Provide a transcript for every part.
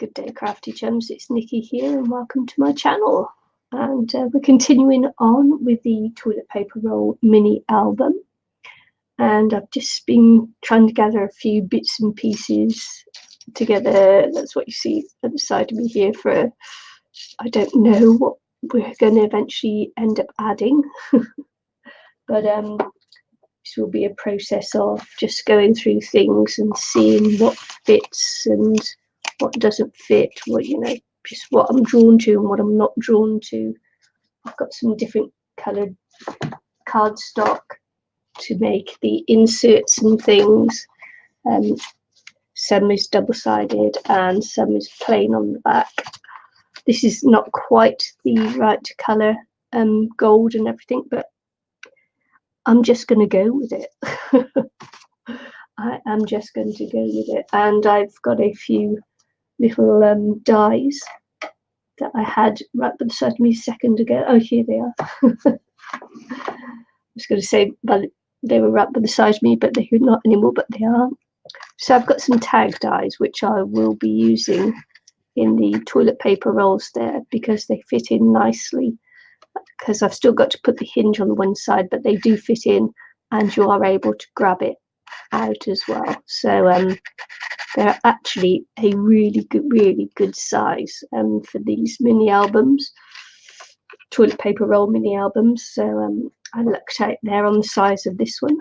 Good day, crafty chums. It's Nicky here, and welcome to my channel. And we're continuing on with the toilet paper roll mini album. And I've just been trying to gather a few bits and pieces together. That's what you see at the side of me here for, I don't know what we're going to eventually end up adding. But this will be a process of just going through things and seeing what fits and what doesn't fit, what, you know, just what I'm drawn to and what I'm not drawn to. I've got some different coloured cardstock to make the inserts and things. Some is double-sided and some is plain on the back. This is not quite the right colour, gold and everything, but I'm just going to go with it. I am just going to go with it. And I've got a few little dies that I had right beside me a second ago. Oh, here they are. I was going to say, but they were right beside me, but they're not anymore, but they are. So I've got some tag dies, which I will be using in the toilet paper rolls there because they fit in nicely. Because I've still got to put the hinge on one side, but they do fit in and you are able to grab it out as well. So they're actually a really good size for these mini albums, toilet paper roll mini albums. So I looked out there on the size of this one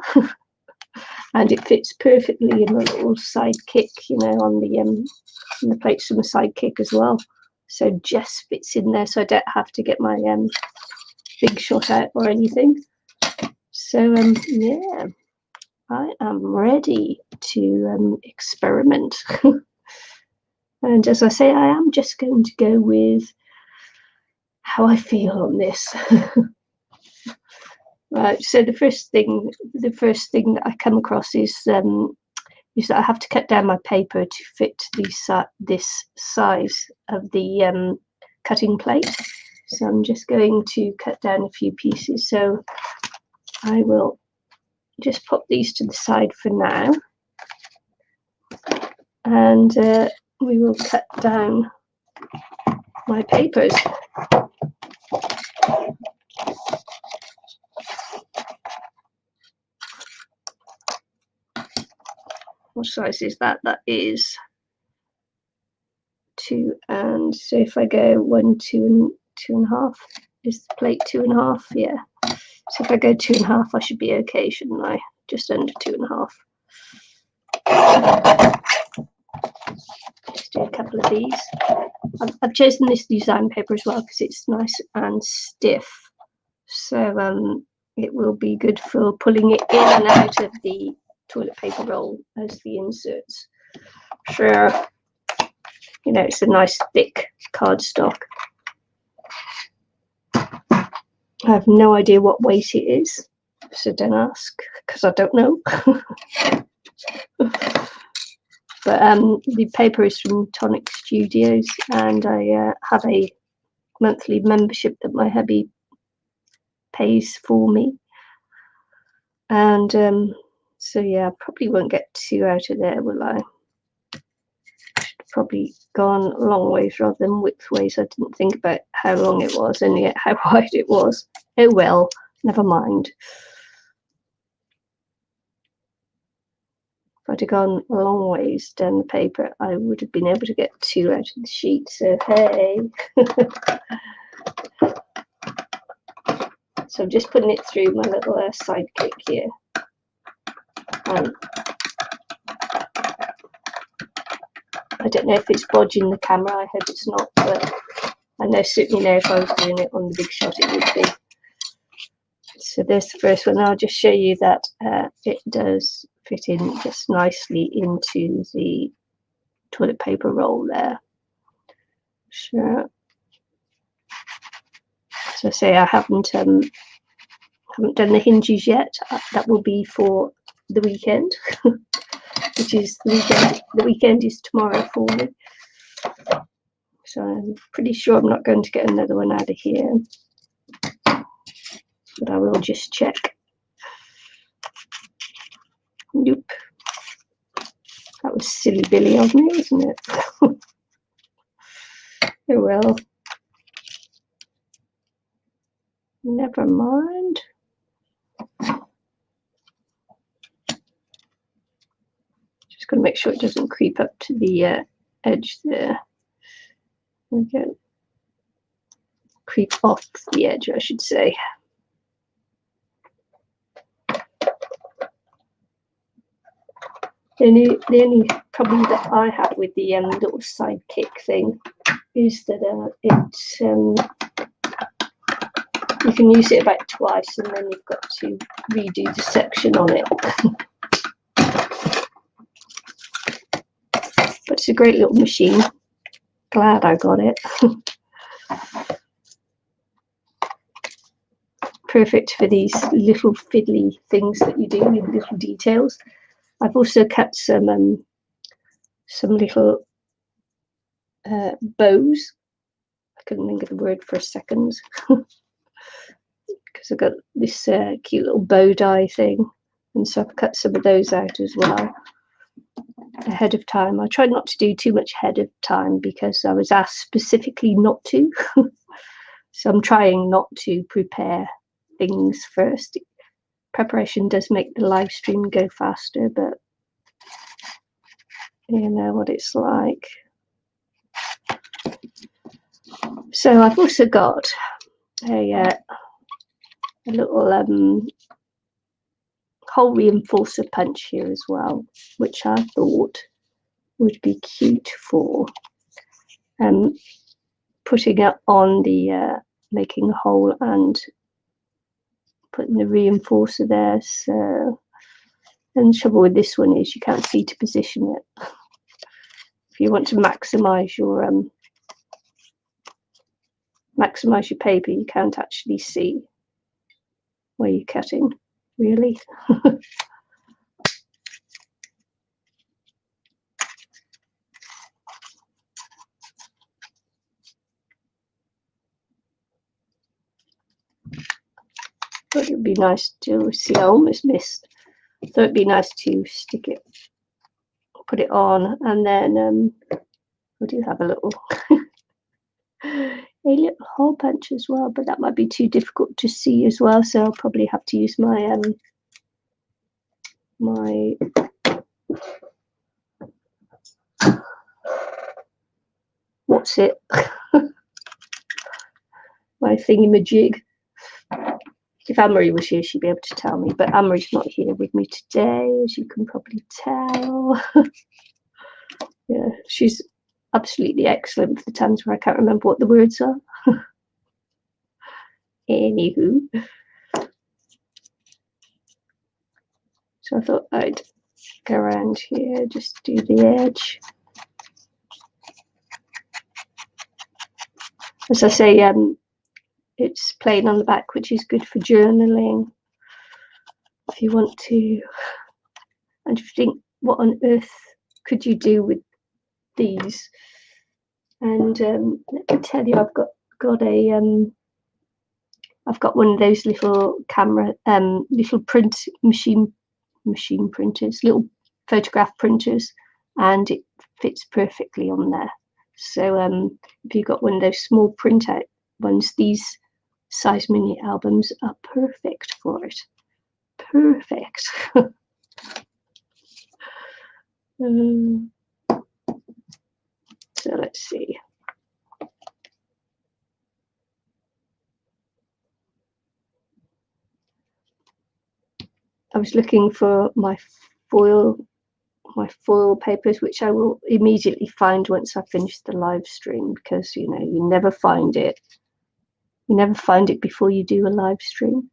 and it fits perfectly in a little side kick, you know, on the plates from the side kick as well. So just fits in there, so I don't have to get my big shot out or anything. So yeah, I am ready to experiment. And as I say, I am just going to go with how I feel on this. Right, so the first thing that I come across is that I have to cut down my paper to fit this size of the cutting plate. So I'm just going to cut down a few pieces. So I will just pop these to the side for now. And we will cut down my papers. What size is that? That is 2, and so if I go 1, 2, and 2.5, is the plate 2.5? Yeah. So if I go 2.5, I should be okay, shouldn't I? Just under 2.5. Just do a couple of these. I've chosen this design paper as well because it's nice and stiff. So it will be good for pulling it in and out of the toilet paper roll as the inserts. Sure. You know, it's a nice thick cardstock. I have no idea what weight it is, so don't ask because I don't know. But the paper is from Tonic Studios, and I have a monthly membership that my hubby pays for me. And so yeah, I probably won't get 2 out of there, will I? Probably gone long ways rather than width ways. I didn't think about how long it was and yet how wide it was. Oh well, never mind. If I'd have gone a long ways down the paper, I would have been able to get 2 out of the sheet. So hey. So I'm just putting it through my little side kick here. I don't know if it's bodging the camera, I hope it's not, but I know certainly know if I was doing it on the big shot it would be. So there's the first one. I'll just show you that it does fit in just nicely into the toilet paper roll there. Sure. So I say I haven't done the hinges yet. That will be for the weekend. Which is the weekend is tomorrow for me. So I'm pretty sure I'm not going to get another one out of here. But I will just check. Nope. That was silly Billy of me, wasn't it? Oh well, never mind. Just got to make sure it doesn't creep up to the edge there. Okay. Creep off the edge, I should say. The only problem that I have with the little sidekick thing is that you can use it about twice and then you've got to redo the section on it. But it's a great little machine. Glad I got it. Perfect for these little fiddly things that you do with little details. I've also cut some little bows. I couldn't think of the word for a second because I've got this cute little bow die thing, and so I've cut some of those out as well ahead of time. I tried not to do too much ahead of time because I was asked specifically not to. So I'm trying not to prepare things first. Preparation does make the live stream go faster, but you know what it's like. So I've also got a little hole reinforcer punch here as well, which I thought would be cute for putting it on the making a hole and putting the reinforcer there. So, and the trouble with this one is you can't see to position it. If you want to maximize your paper, you can't actually see where you're cutting, really. Thought it would be nice to see. I almost missed. Thought it'd be nice to stick it, put it on, and then we do have a little hole punch as well, but that might be too difficult to see as well. So I'll probably have to use my my what's it? My thingy-majig. If Anne-Marie was here, she'd be able to tell me, but Anne-Marie's not here with me today, as you can probably tell. Yeah, she's absolutely excellent for the times where I can't remember what the words are. Anywho. So I thought I'd go around here, just do the edge. As I say, it's plain on the back, which is good for journaling. If you want to, and if you think, what on earth could you do with these? And let me tell you, I've got one of those little camera, little print machine printers, little photograph printers, and it fits perfectly on there. So if you've got one of those small printout ones, these size mini albums are perfect for it. Perfect. So let's see. I was looking for my foil papers, which I will immediately find once I finish the live stream, because you know you never find it before you do a live stream.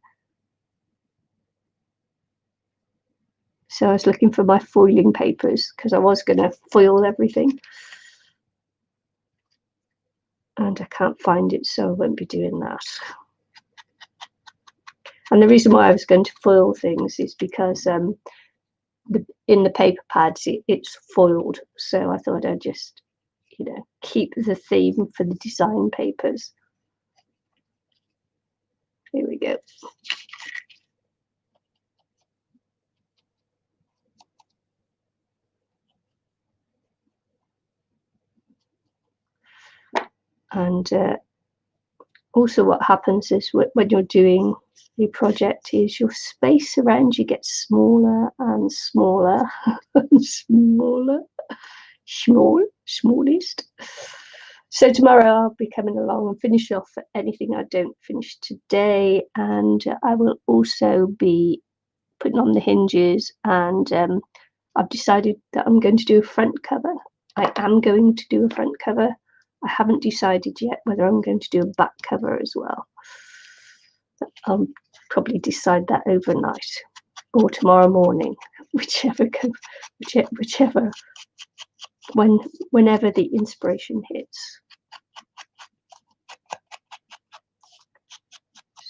So I was looking for my foiling papers because I was going to foil everything, and I can't find it, so I won't be doing that. And the reason why I was going to foil things is because in the paper pads it's foiled, so I thought I'd just, you know, keep the theme for the design papers. Here we go. And also what happens is when you're doing a project is your space around you gets smaller and smaller and smaller, smallest. So tomorrow I'll be coming along and finish off anything I don't finish today, and I will also be putting on the hinges, and I've decided that I'm going to do a front cover. I am going to do a front cover. I haven't decided yet whether I'm going to do a back cover as well. I'll probably decide that overnight or tomorrow morning, whichever, whenever the inspiration hits.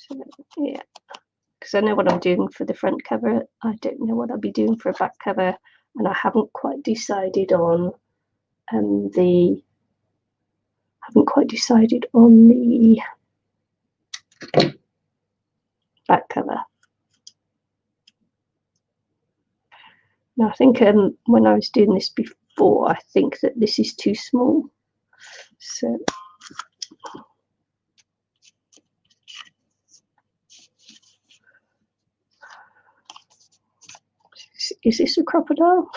So, yeah, because I know what I'm doing for the front cover. I don't know what I'll be doing for a back cover, and I haven't quite decided on the back cover. Now I think when I was doing this before, I think that this is too small. So is this a crocodile?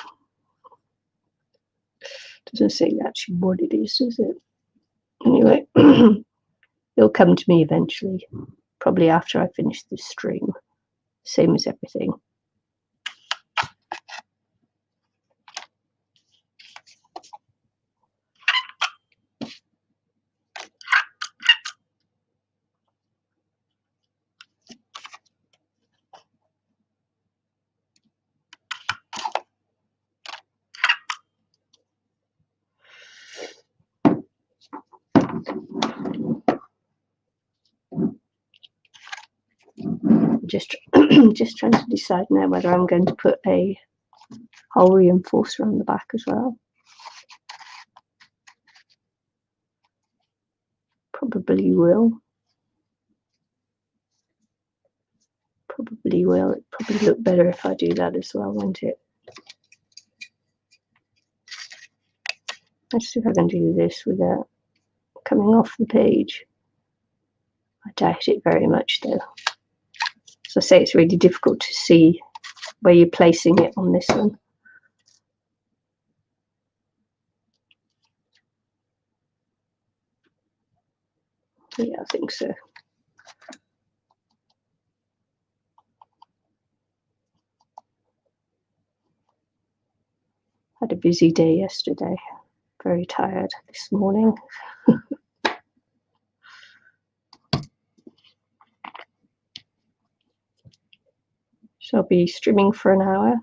Doesn't say actually what it is, does it? Anyway, it'll come to me eventually, probably after I finish this stream. Same as everything. Just trying to decide now whether I'm going to put a hole reinforcer on the back as well. Probably will. Probably will. It'd probably look better if I do that as well, won't it? Let's see if I can do this without coming off the page. I doubt it very much though. So I say it's really difficult to see where you're placing it on this one. Yeah, I think so. Had a busy day yesterday. Very tired this morning. So I'll be streaming for an hour.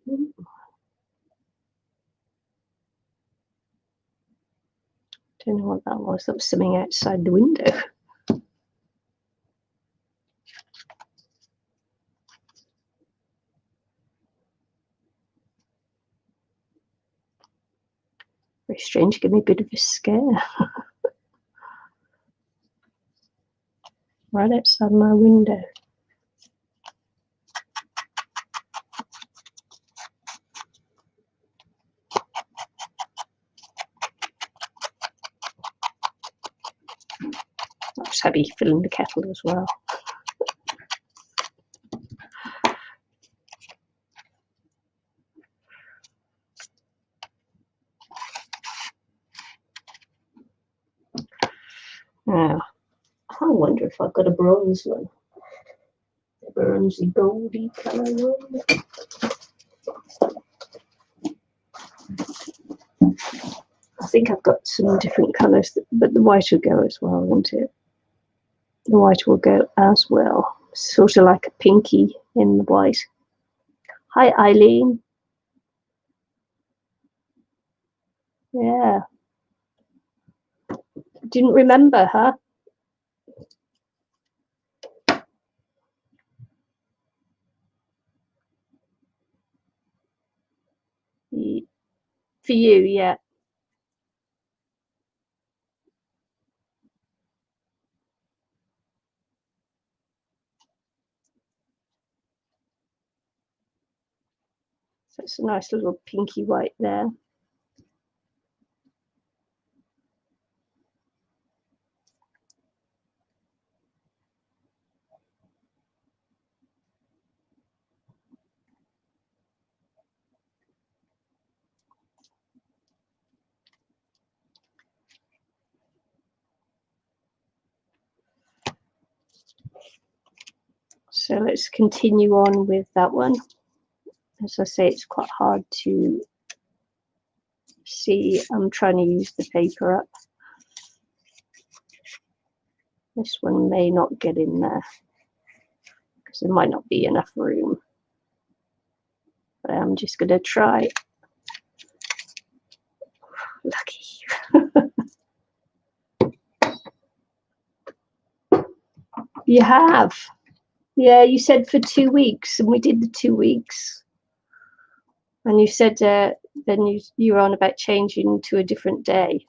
Don't know what that was. That was something outside the window. Very strange, give me a bit of a scare. Right outside my window. That was heavy, filling the kettle as well. Now, I wonder if I've got a bronze one. A bronzy goldy colour one. I think I've got some different colours, but the white will go as well, won't it? The white will go as well. Sort of like a pinky in the white. Hi, Eileen. Yeah. Didn't remember, huh? For you, yeah. So it's a nice little pinky white there. So let's continue on with that one. As I say, it's quite hard to see. I'm trying to use the paper up. This one may not get in there because there might not be enough room. But I'm just going to try. Lucky. You have. Yeah, you said for 2 weeks, and we did the 2 weeks. And you said then you were on about changing to a different day,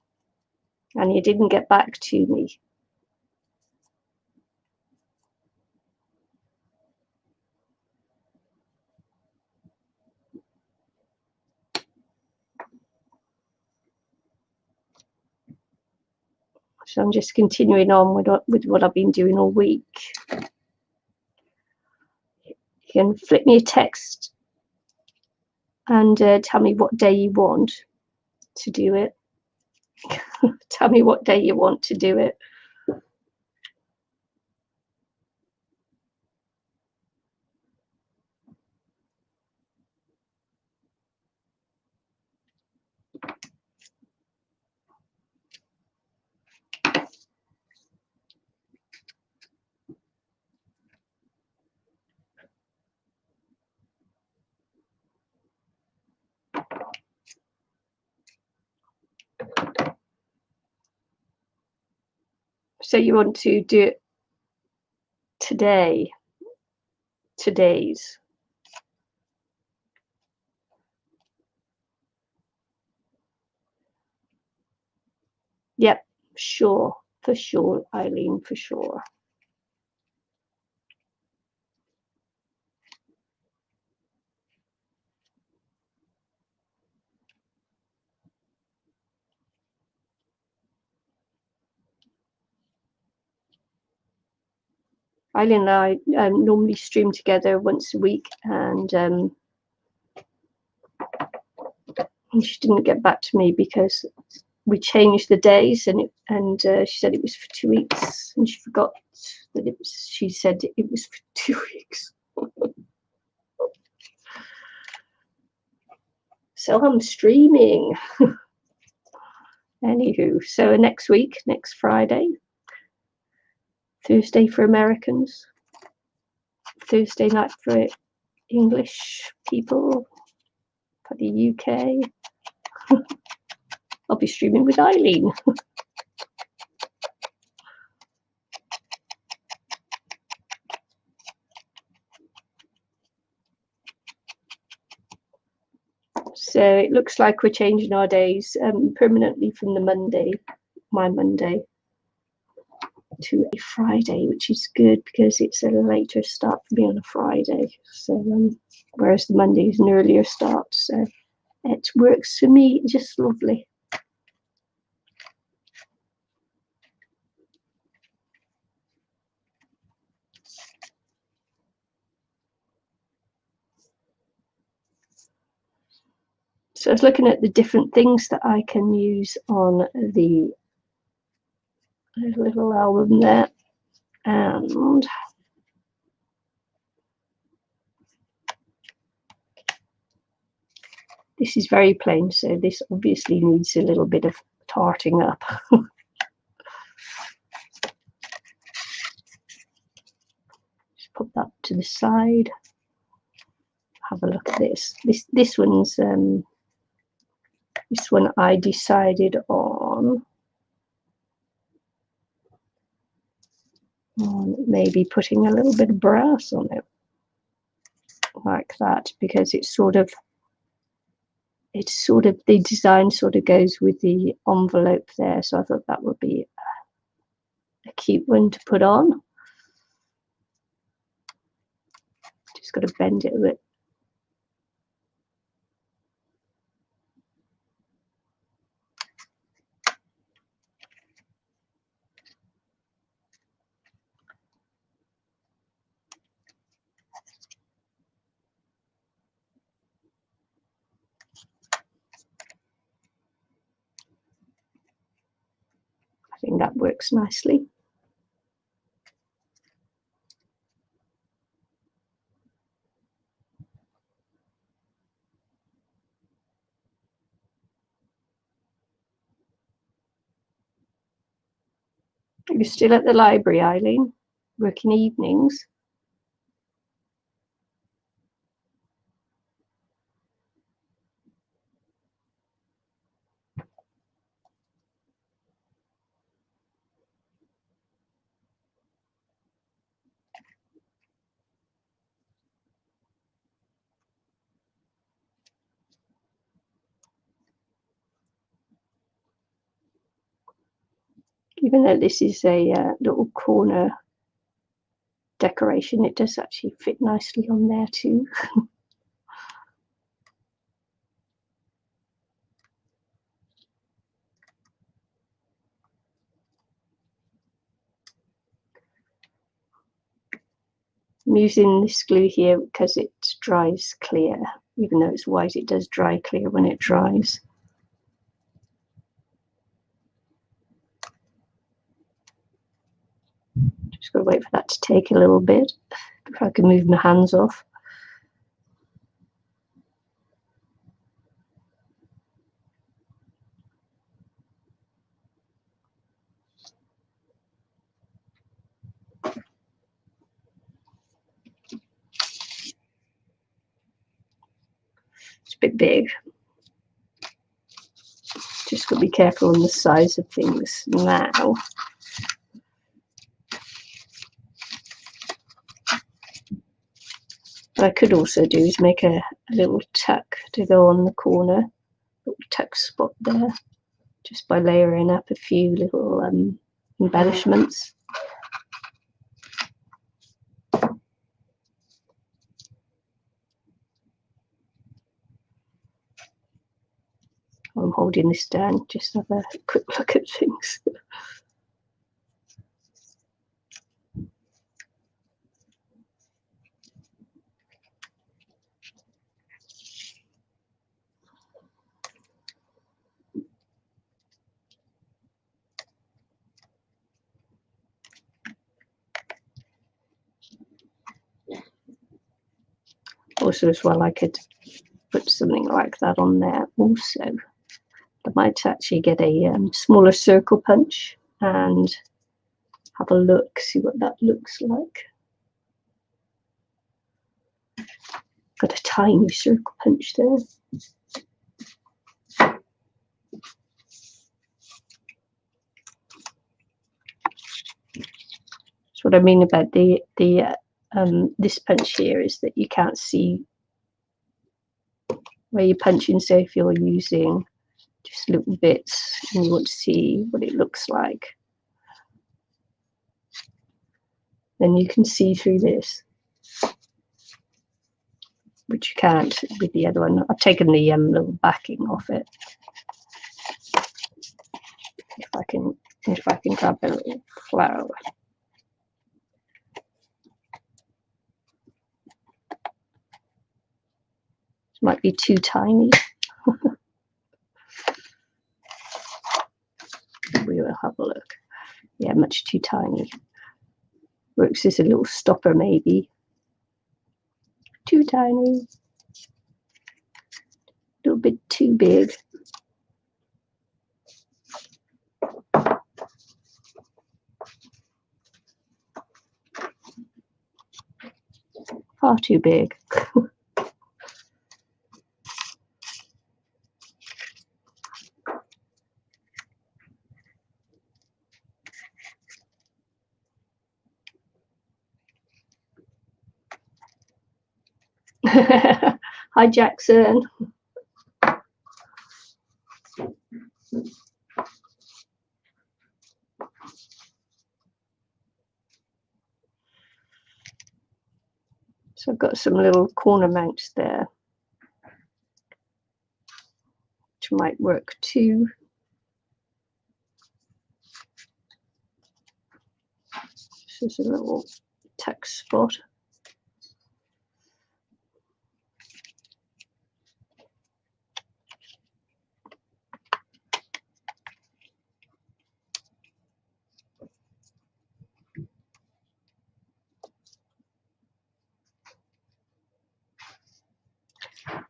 and you didn't get back to me. So I'm just continuing on with what I've been doing all week. You can flip me a text and tell me what day you want to do it. Tell me what day you want to do it. So you want to do it today, today's. Yep, sure, for sure, Eileen, for sure. Eileen and I normally stream together once a week, and she didn't get back to me because we changed the days, and she said it was for 2 weeks, and she forgot that it was. She said it was for 2 weeks. So I'm streaming. Anywho, so next week, next Friday, Thursday for Americans, Thursday night for English people, for the UK. I'll be streaming with Eileen. So it looks like we're changing our days permanently from the Monday, my Monday, to a Friday, which is good because it's a later start for me on a Friday. So whereas the Monday is an earlier start, so it works for me just lovely. So I was looking at the different things that I can use on the little album there, and this is very plain, so this obviously needs a little bit of tarting up. Just put that to the side. Have a look at this. This one's this one I decided on maybe putting a little bit of brass on it, like that, because it's sort of the design sort of goes with the envelope there. So I thought that would be a cute one to put on. Just got to bend it a bit. I think that works nicely. You're still at the library, Eileen? Working evenings? Even though this is a little corner decoration, it does actually fit nicely on there too. I'm using this glue here because it dries clear. Even though it's white, it does dry clear when it dries. Just got to wait for that to take a little bit before I can move my hands off. It's a bit big. Just got to be careful on the size of things now. What I could also do is make a little tuck to go on the corner, little tuck spot there, just by layering up a few little embellishments. I'm holding this down, just have a quick look at things. Also, as well, I could put something like that on there also. I might actually get a smaller circle punch and have a look, see what that looks like. Got a tiny circle punch there. That's what I mean about this punch here, is that you can't see where you're punching. So if you're using just little bits and you want to see what it looks like, then you can see through this, which you can't with the other one. I've taken the little backing off it. If I can grab a little flower. This might be too tiny. We will have a look. Yeah, much too tiny. Works as a little stopper maybe. Too tiny. A little bit too big. Far too big. Hi, Jackson. So I've got some little corner mounts there, which might work too. This is a little text spot.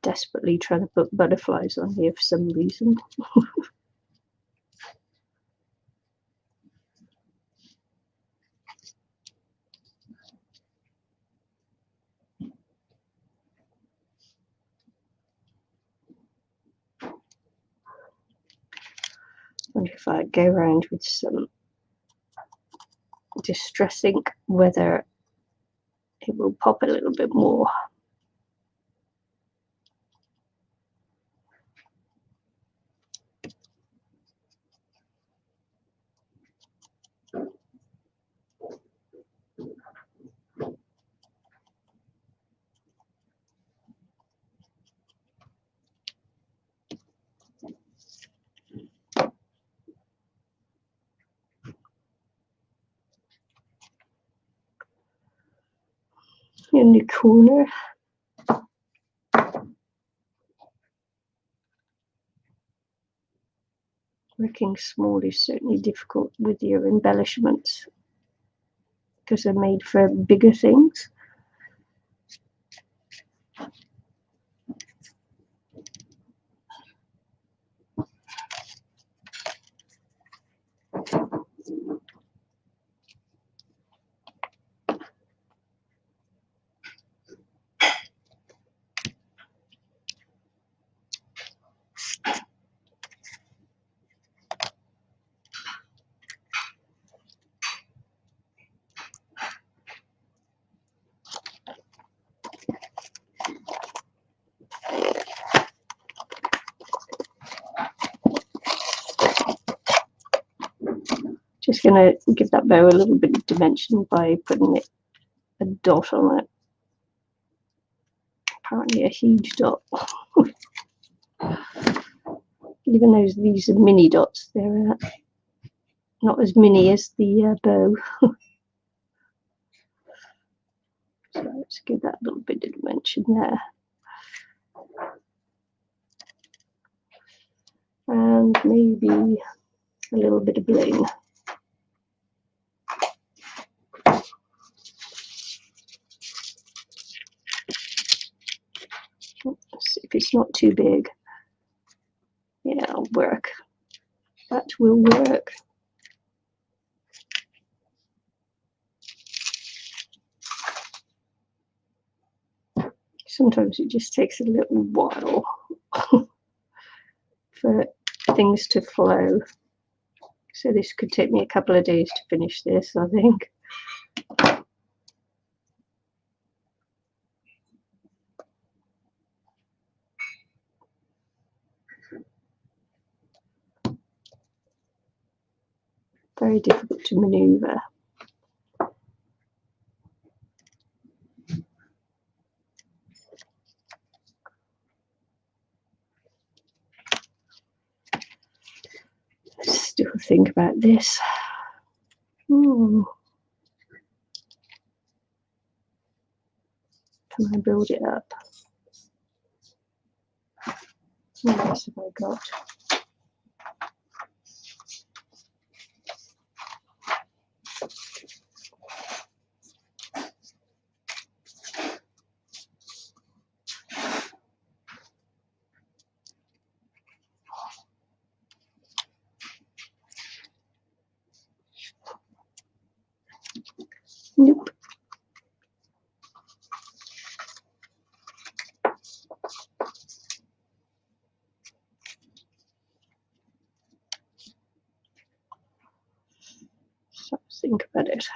Desperately trying to put butterflies on here for some reason. wonder if I go around with some distress ink, whether it will pop a little bit more. In the corner. Working small is certainly difficult with your embellishments because they're made for bigger things. Just going to give that bow a little bit of dimension by putting a dot on it. Apparently a huge dot. Even though these are mini dots, they're not as mini as the bow. So let's give that a little bit of dimension there. And maybe a little bit of bling. Let's see if it's not too big. Yeah, it'll work. That will work. Sometimes it just takes a little while for things to flow. So this could take me a couple of days to finish this, I think. Very difficult to maneuver. Still think about this. Can I build it up? What else have I got? Nope. So think about it.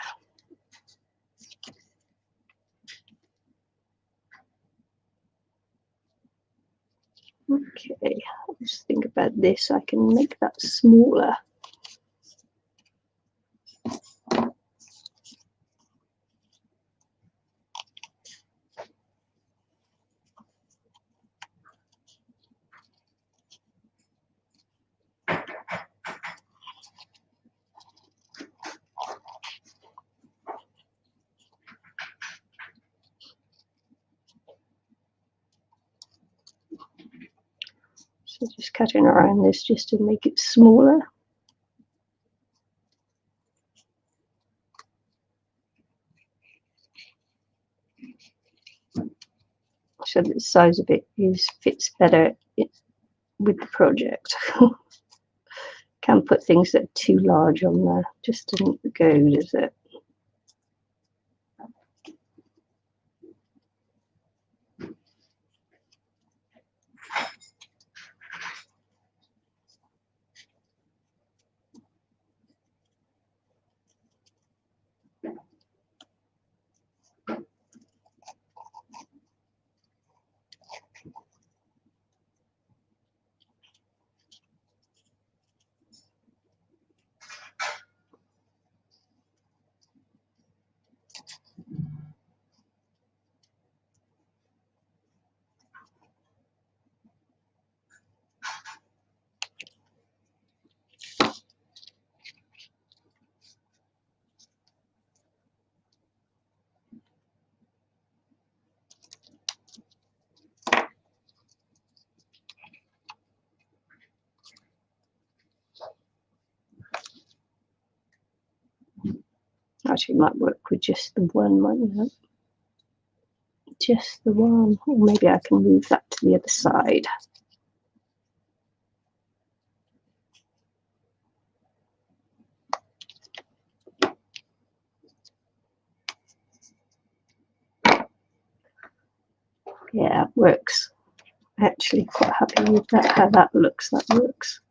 Okay, let's think about this. I can make that smaller. So just cutting around this just to make it smaller. So that the size of it fits better with the project. Can't put things that are too large on there. Just doesn't go, does it? Actually, it might work with just the one, mightn't it? Just the one. Or maybe I can move that to the other side. Yeah, it works. Actually quite happy with that, how that looks. That works.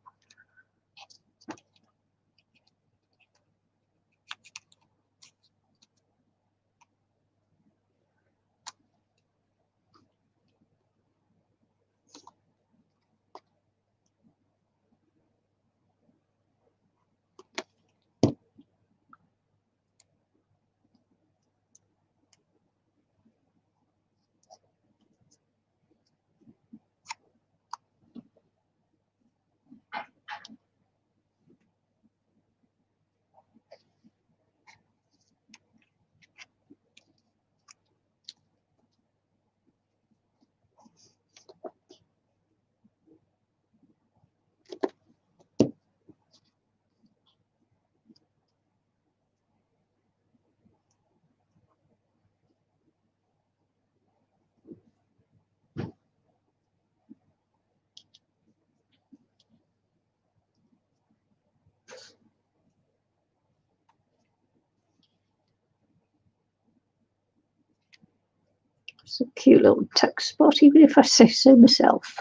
It's a cute little tuck spot, even if I say so myself.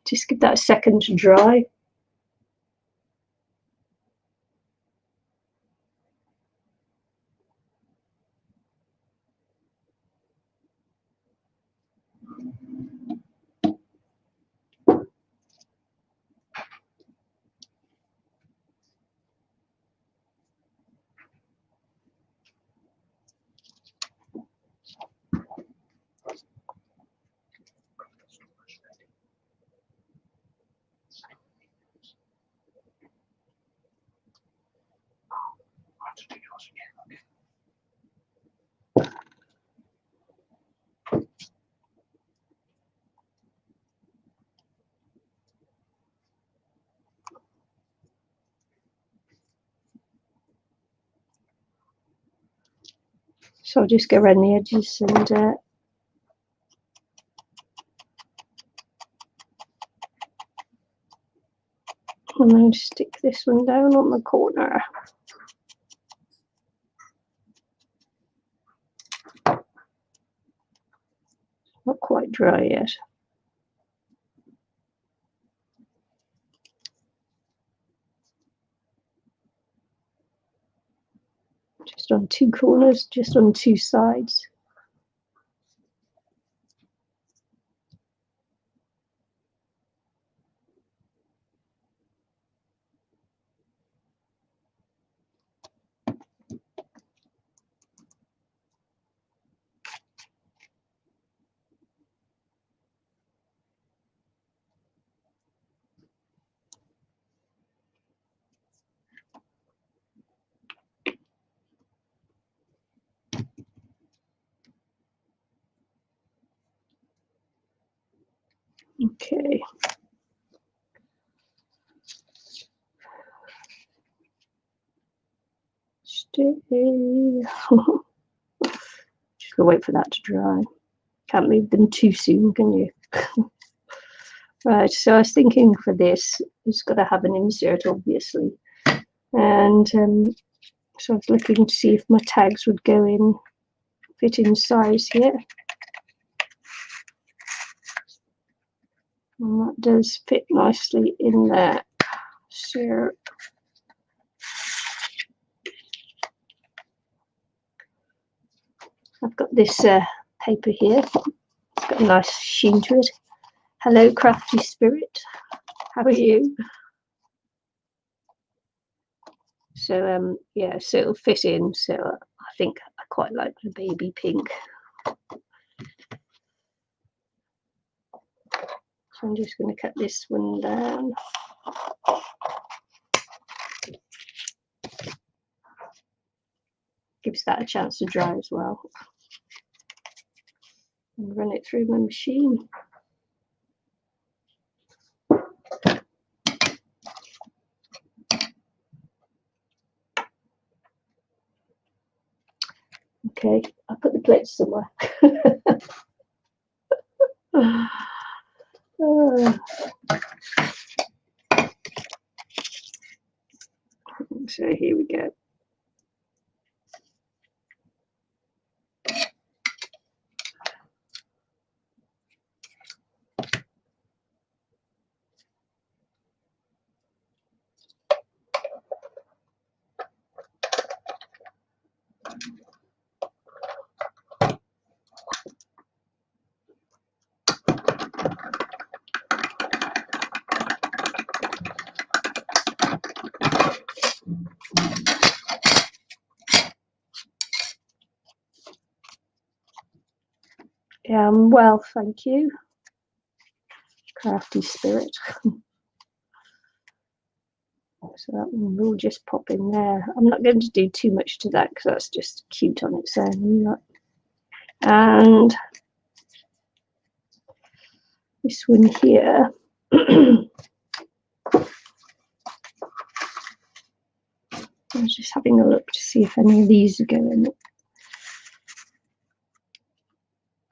Just give that a second to dry. So I'll just go around the edges and then stick this one down on the corner. Not quite dry yet. Just on two corners, just on two sides. Okay. Stay. Just gotta wait for that to dry. Can't move them too soon, can you? Right, so I was thinking for this, it's got to have an insert, obviously. And so I was looking to see if my tags would go in, fit in size here. And that does fit nicely in there. So I've got this paper here. It's got a nice sheen to it. Hello, crafty spirit. How are you? So yeah, so it'll fit in. So I think I quite like the baby pink. So I'm just going to cut this one down. Gives that a chance to dry as well. And run it through my machine. Okay, I'll put the plates somewhere. So here we go. Well, thank you. Crafty spirit. So that one will just pop in there. I'm not going to do too much to that because that's just cute on its own. And this one here. I was just having a look to see if any of these are going.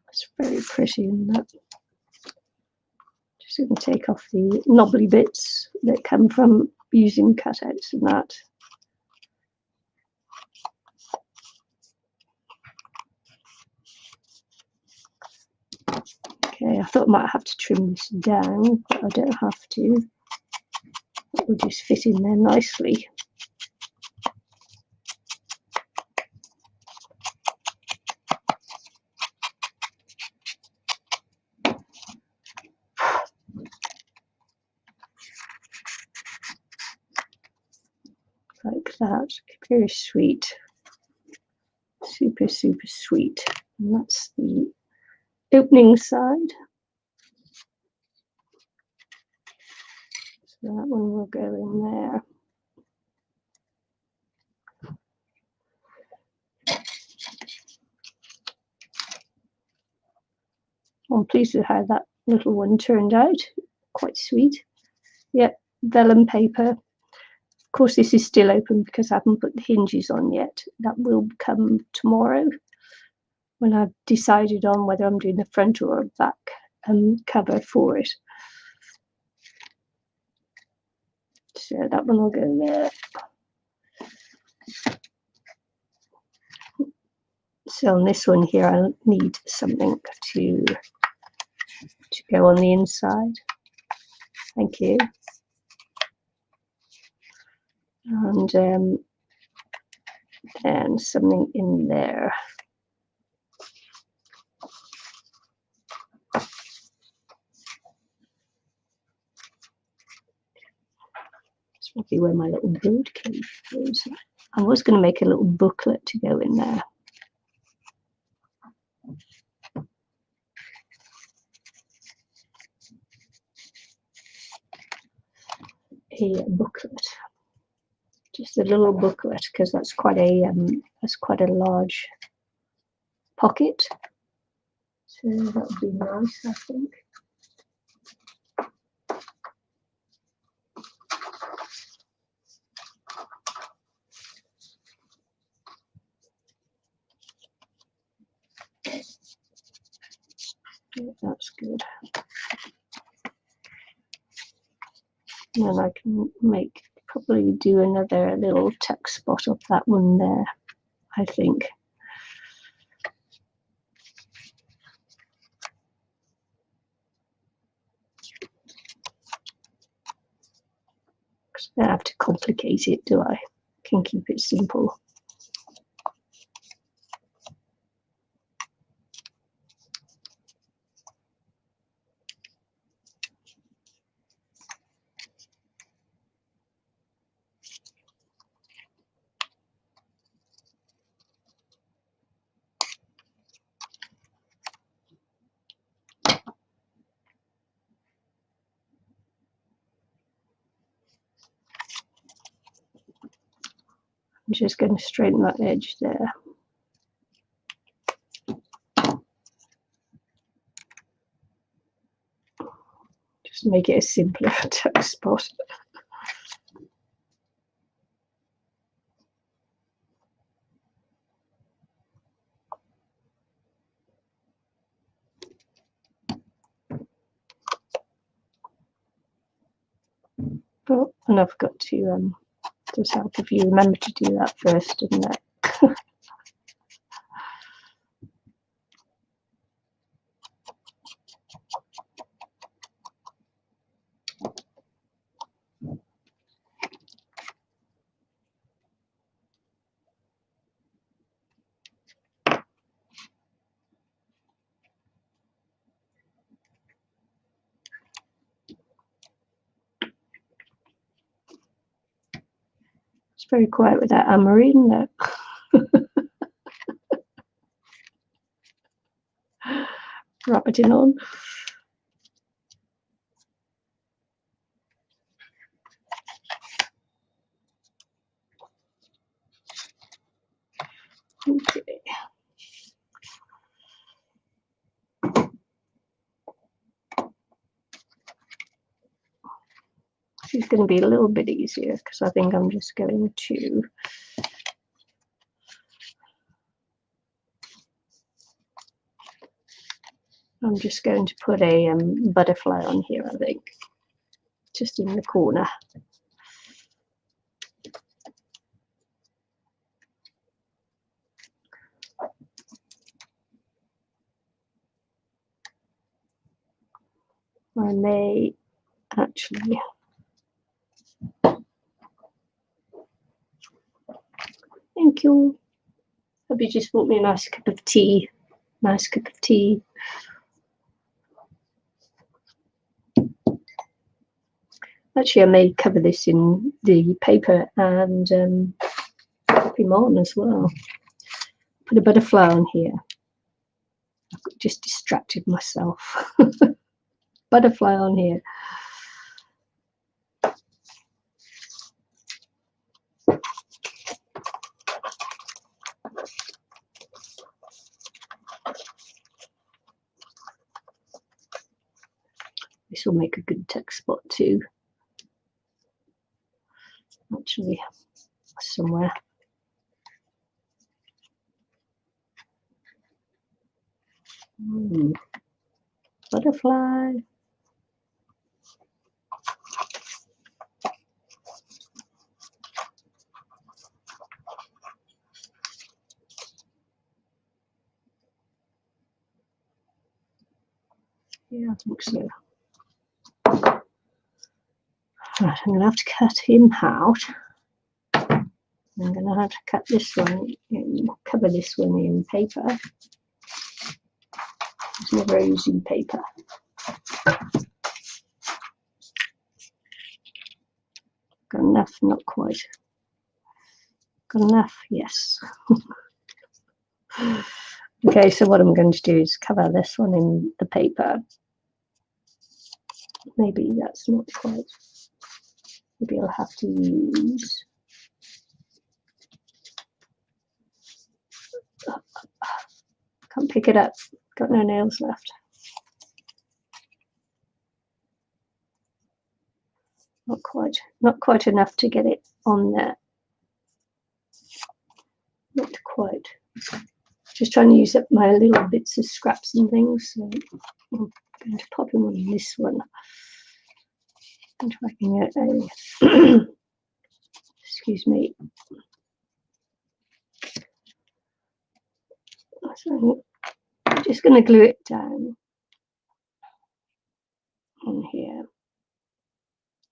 It's very pretty in that. Just going to take off the knobbly bits that come from using cutouts and that. Okay, I thought I might have to trim this down, but I don't have to. It will just fit in there nicely. Like that. Very sweet. Super, super sweet. And that's the opening side. So that one will go in there. I'm pleased with how that little one turned out. Quite sweet. Yep, vellum paper. Of course, this is still open because I haven't put the hinges on yet. That will come tomorrow when I've decided on whether I'm doing the front or a back cover for it. So that one will go there. So on this one here, I need something to go on the inside. Thank you. And then something in there. This might be where my little bird cage goes. I was going to make a little booklet to go in there. A booklet, just a little booklet, because that's quite a large pocket. So that would be nice, I think. Yeah, that's good. And then I can probably do another little tuck spot of that one there, I think. I don't have to complicate it, do I? Can keep it simple. I'm just going to straighten that edge there. Just make it a simpler tuck spot. Oh, and I've got to just help if you remember to do that first, didn't it? It's very quiet with that Anne-Marie, isn't it? Rabbiting on. Okay. She's going to be a little bit easier because I think I'm just going to put a butterfly on here, I think, just in the corner. I may actually, thank you. Hope you just bought me a nice cup of tea. Nice cup of tea. Actually, I may cover this in the paper and pop him on as well. Put a butterfly on here. I've just distracted myself. Butterfly on here. This will make a good text spot too. Actually, somewhere. Butterfly. Yeah, I think so. Right, I'm going to have to cut him out. I'm going to have to cut this one in, cover this one in paper. It's never easy paper. Got enough? Not quite. Got enough? Yes. Okay, so what I'm going to do is cover this one in the paper. Maybe that's not quite. Maybe I'll have to use. Can't pick it up. Got no nails left. Not quite enough to get it on there. Not quite. Just trying to use up my little bits of scraps and things. So I'm going to pop him on this one. And if I can get a excuse me. So I'm just going to glue it down on here.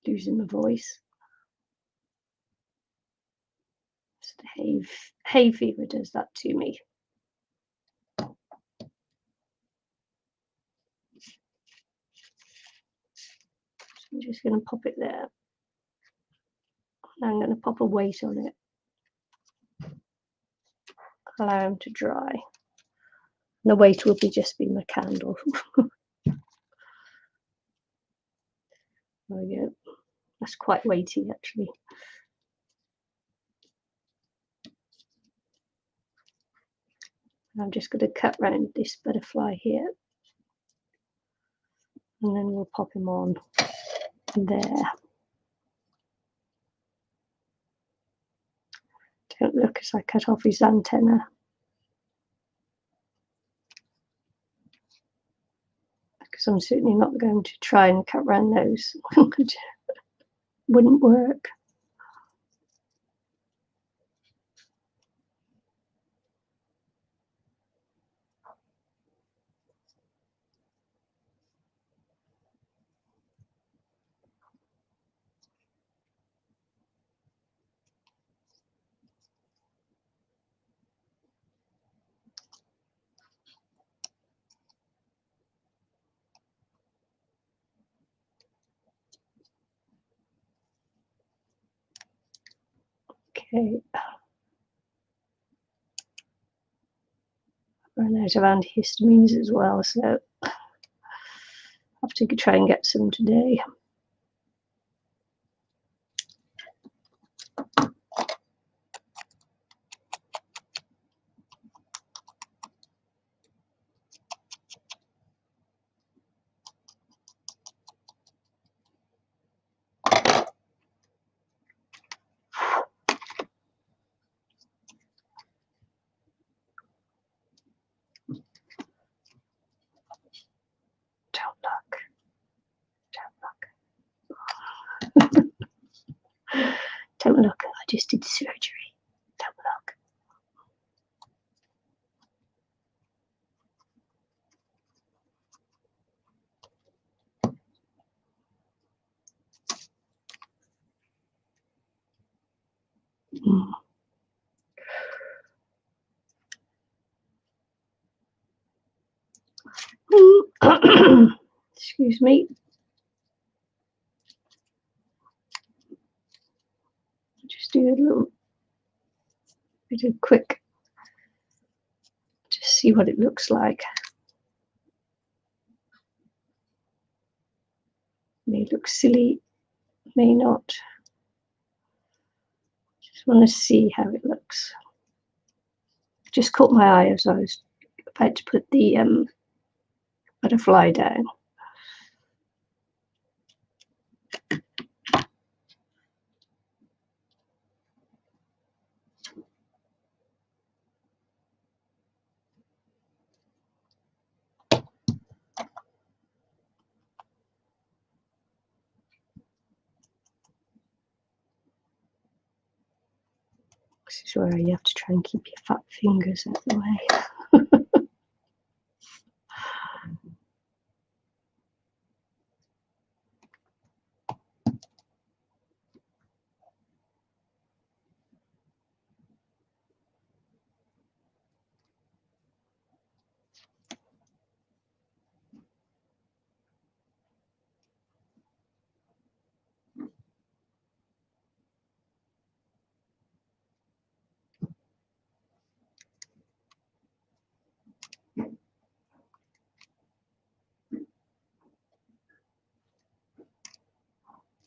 Losing the voice. It's the hay fever does that to me. So I'm just going to pop it there. And I'm going to pop a weight on it. Allow him to dry. And the weight will just be my candle. There we go. That's quite weighty actually. I'm just going to cut round this butterfly here. And then we'll pop him on there. Don't look as I cut off his antenna. Because I'm certainly not going to try and cut round those. wouldn't work. Okay. Run out of antihistamines as well, so I'll have to try and get some today. Don't look, I just did surgery. Don't look. Excuse me. Just do a little bit of quick, just see what it looks like. May look silly, may not. Just want to see how it looks. Just caught my eye as I was about to put the butterfly down. This is where you have to try and keep your fat fingers out of the way.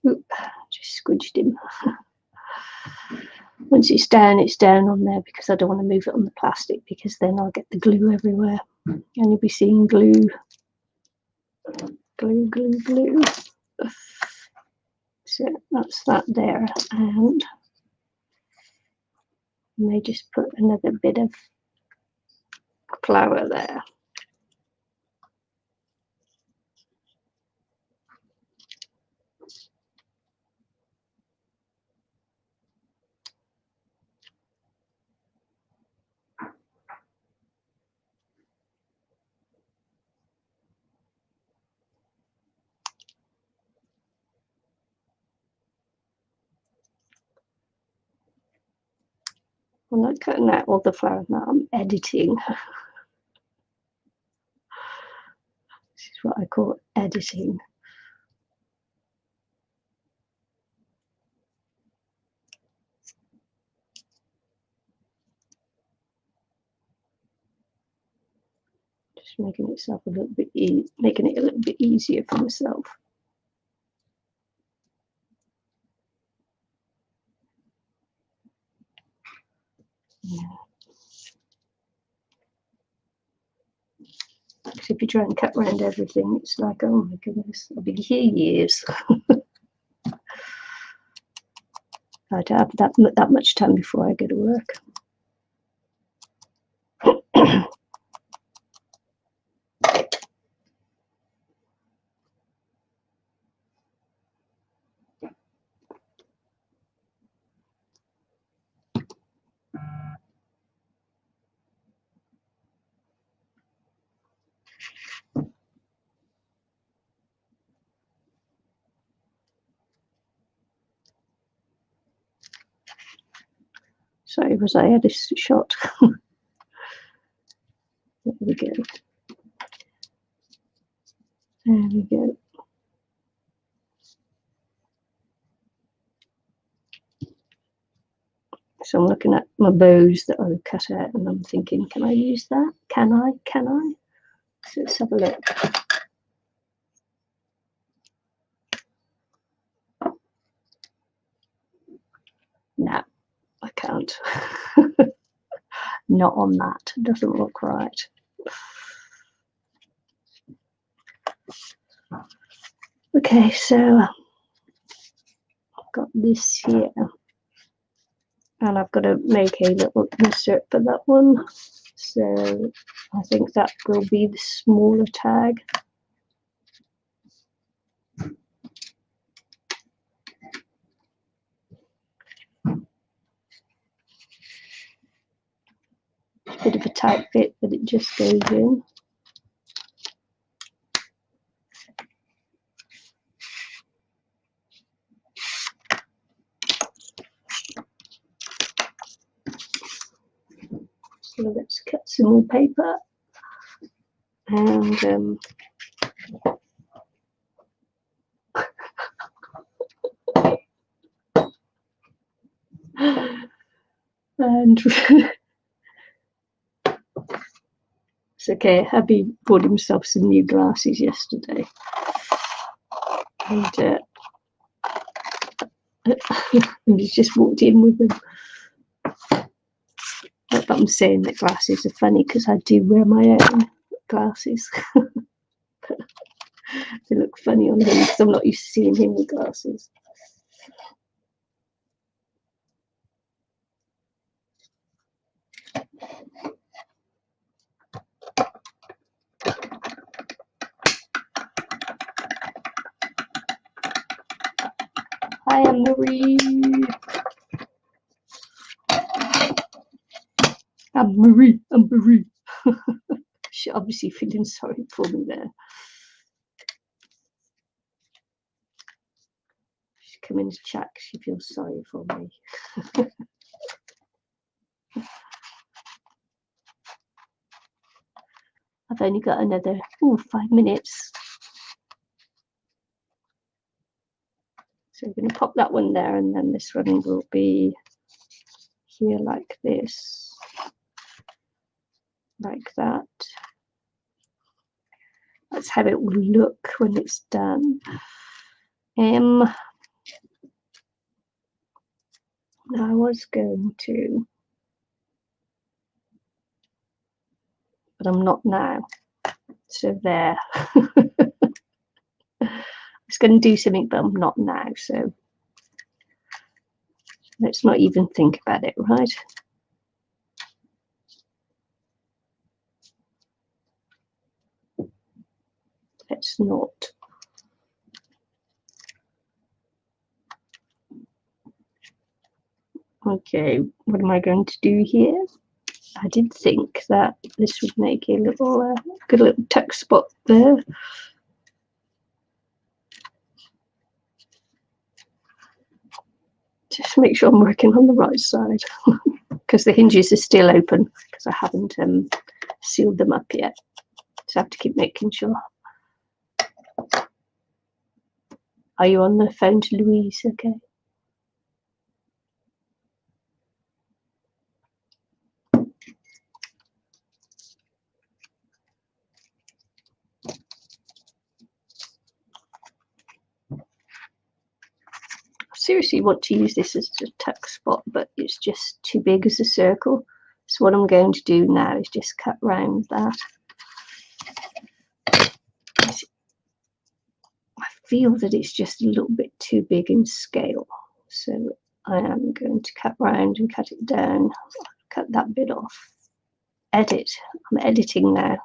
Oop, just squidged him. Once it's down on there, because I don't want to move it on the plastic, because then I'll get the glue everywhere and you'll be seeing glue. Glue. So that's that there, and I may just put another bit of flour there. I'm not cutting out all the flour now, I'm editing. This is what I call editing. Just making itself a little bit making it a little bit easier for myself. Yeah. Because if you try and cut around everything, it's like, oh my goodness, I'll be here years. I'd have that much time before I go to work. Sorry, was I out of shot? There we go. There we go. So I'm looking at my bows that I cut out and I'm thinking, can I use that? Can I? Can I? So let's have a look. No, I can't. Not on that. It doesn't look right. Okay, so I've got this here. And I've got to make a little insert for that one. So I think that will be the smaller tag. It's a bit of a tight fit, but it just goes in. So let's cut some more paper. And and it's okay. Hubby bought himself some new glasses yesterday, and and he's just walked in with them. Not that I'm saying that glasses are funny, because I do wear my own glasses. They look funny on him because I'm not used to seeing him with glasses. Hi, Anne-Marie. Anne-Marie, Anne-Marie. She's obviously feeling sorry for me there. She's come in to chat because she feels sorry for me. I've only got another 5 minutes. So we're going to pop that one there, and then this one will be here like this, like that. That's how it will look when it's done. Now I was going to, but I'm not now. So there. I was going to do something, but I'm not now. So let's not even think about it, right? Let's not. Okay, what am I going to do here? I did think that this would make a little good little tuck spot there. Just make sure I'm working on the right side, because the hinges are still open because I haven't sealed them up yet. So I have to keep making sure. Are you on the phone to Louise? Okay. Seriously want to use this as a tuck spot, but it's just too big as a circle. So what I'm going to do now is just cut round that. I feel that it's just a little bit too big in scale, so I am going to cut round and cut it down, cut that bit off. Edit. I'm editing now.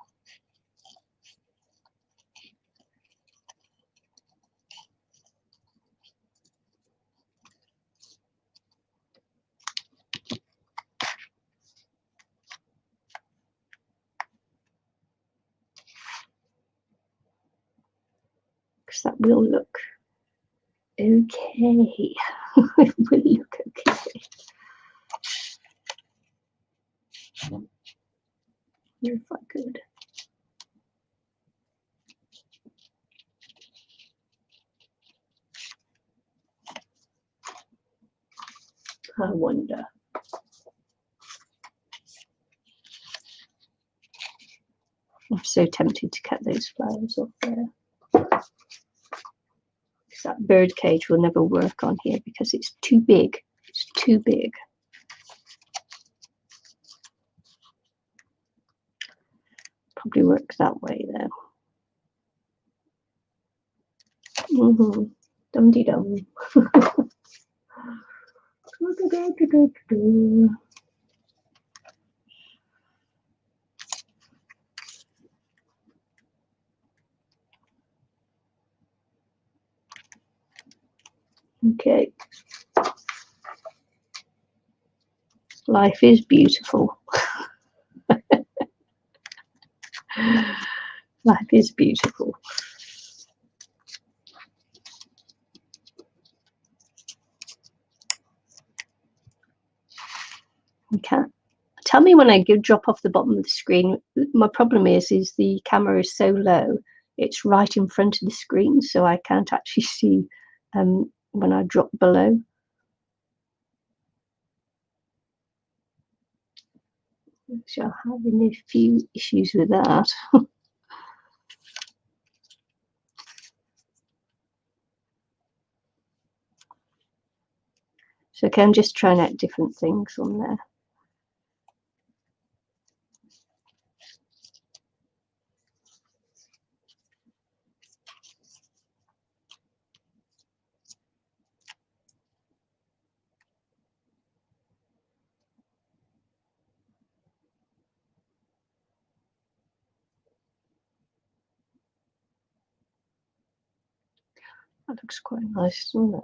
Because that will look okay. It will look okay. If I could. I wonder. I'm so tempted to cut those flowers off there. That bird cage will never work on here because it's too big. It's too big. Probably work that way though. Dum dee dum. Okay. Life is beautiful. Life is beautiful. Okay. Tell me when I drop off the bottom of the screen. My problem is the camera is so low, it's right in front of the screen, so I can't actually see when I drop below. So I'm having a few issues with that. So okay, I'm just trying out different things on there. That looks quite nice, doesn't it?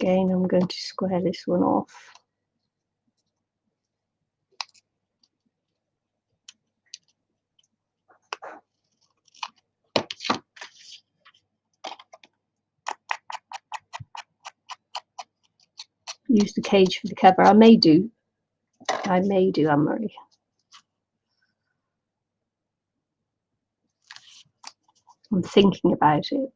Again, I'm going to square this one off. Use the cage for the cover. I may do, Anne-Marie. I'm thinking about it.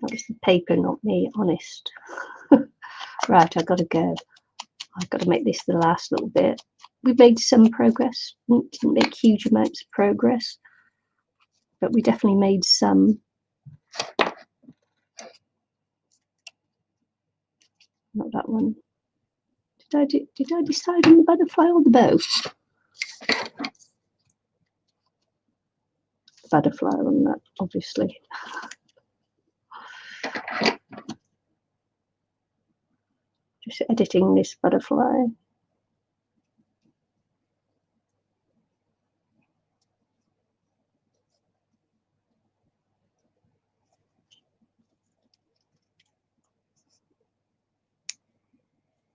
That was the paper, not me, honest. Right, I've got to go. I've got to make this the last little bit. We've made some progress. Didn't make huge amounts of progress, but we definitely made some. Not that one. Did I decide on the butterfly or the bow? The butterfly on that, obviously. Just editing this butterfly.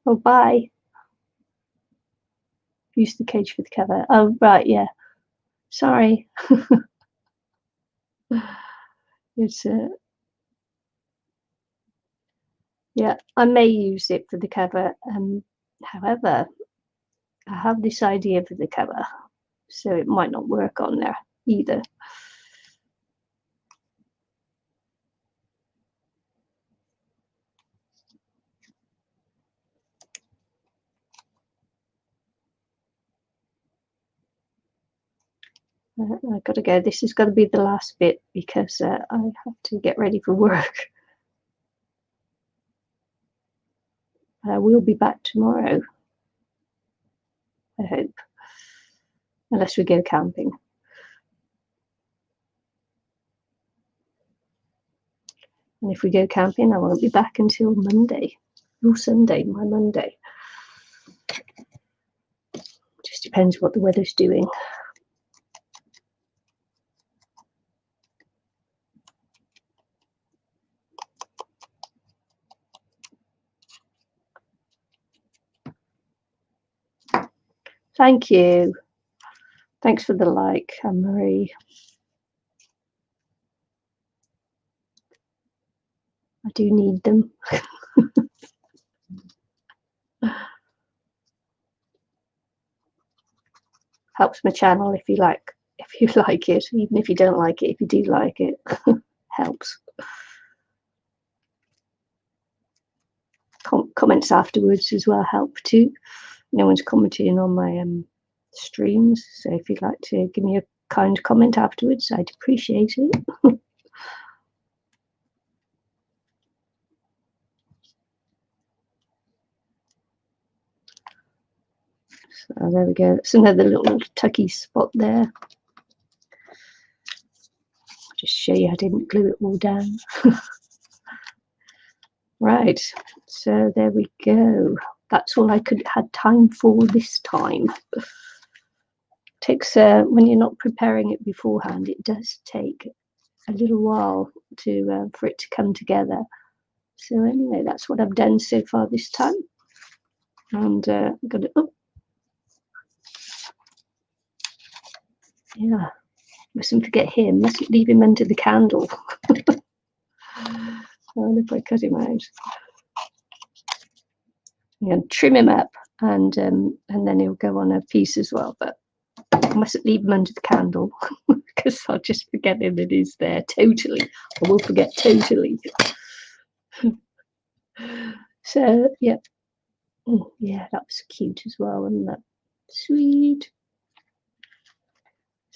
Oh, bye. Use the cage for the cover. Oh, right, yeah. Sorry. It's yeah, I may use it for the cover. However, I have this idea for the cover, so it might not work on there either. I've got to go. This has got to be the last bit because I have to get ready for work. I will be back tomorrow, I hope. unless we go camping. And if we go camping, I won't be back until Monday, or Sunday, my Monday. Just depends what the weather's doing. Thank you. Thanks for the like, Anne-Marie. I do need them. Helps my channel if you like it, even if you don't like it, if you do like it, helps. Comments afterwards as well help too. No one's commenting on my streams, so if you'd like to give me a kind comment afterwards, I'd appreciate it. So there we go. That's another little tucky spot there. Just show you I didn't glue it all down. Right, so there we go. That's all I had time for this time. Takes when you're not preparing it beforehand, it does take a little while to for it to come together. So anyway, that's what I've done so far this time. And I'm gonna yeah, mustn't forget him, mustn't leave him under the candle. And if I cut him out, I'm going to trim him up, and then he'll go on a piece as well, but I mustn't leave him under the candle because I'll just forget him that he's there totally. I will forget totally. So yeah, yeah, that was cute as well, wasn't that sweet?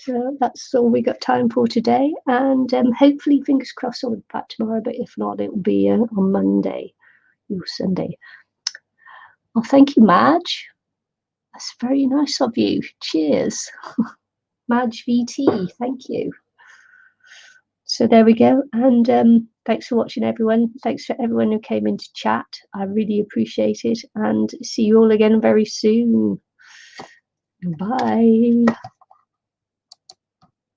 So that's all we got time for today, and hopefully, fingers crossed, I'll be back tomorrow, but if not, it will be on Monday or Sunday. Well, thank you, Madge. That's very nice of you. Cheers. Madge VT, thank you. So there we go, and thanks for watching, everyone. Thanks for everyone who came in to chat. I really appreciate it, and see you all again very soon. Bye.